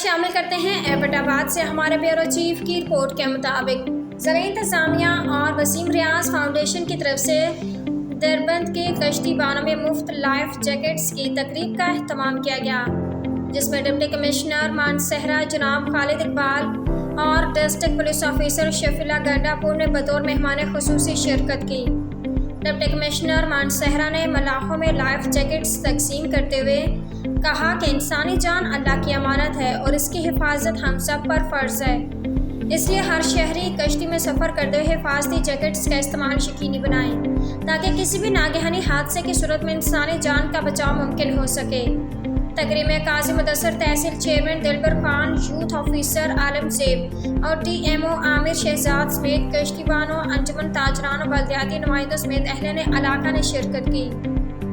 شامل کرتے ہیں ایبٹ آباد سے ہمارے بیورو چیف کی رپورٹ کے مطابق زرعی انتظامیہ اور وسیم ریاض فاؤنڈیشن کی طرف سے دربند کے کشتی بانوں میں مفت لائف جیکٹس کی تقریب کا اہتمام کیا گیا، جس میں ڈپٹی کمشنر مانسہرہ جناب خالد اقبال اور ڈسٹرکٹ پولیس آفیسر شفیلہ گنڈا پور نے بطور مہمان خصوصی شرکت کی۔ ڈپٹی کمشنر مانسہرہ نے ملاحوں میں لائف جیکٹس تقسیم کرتے ہوئے کہا کہ انسانی جان اللہ کی امانت ہے اور اس کی حفاظت ہم سب پر فرض ہے، اس لیے ہر شہری کشتی میں سفر کرتے ہوئے حفاظتی جیکٹس کا استعمال یقینی بنائیں تاکہ کسی بھی ناگہانی حادثے کی صورت میں انسانی جان کا بچاؤ ممکن ہو سکے۔ تقریب میں قاضی مدثر تحصیل chairman Dilbar Khan, youth officer عالم زیب اور ٹی ایم او عامر شہزاد سمیت کشتی بانوں، انجمن تاجران اور بلدیاتی نمائندوں سمیت اہلِ علاقہ نے شرکت کی۔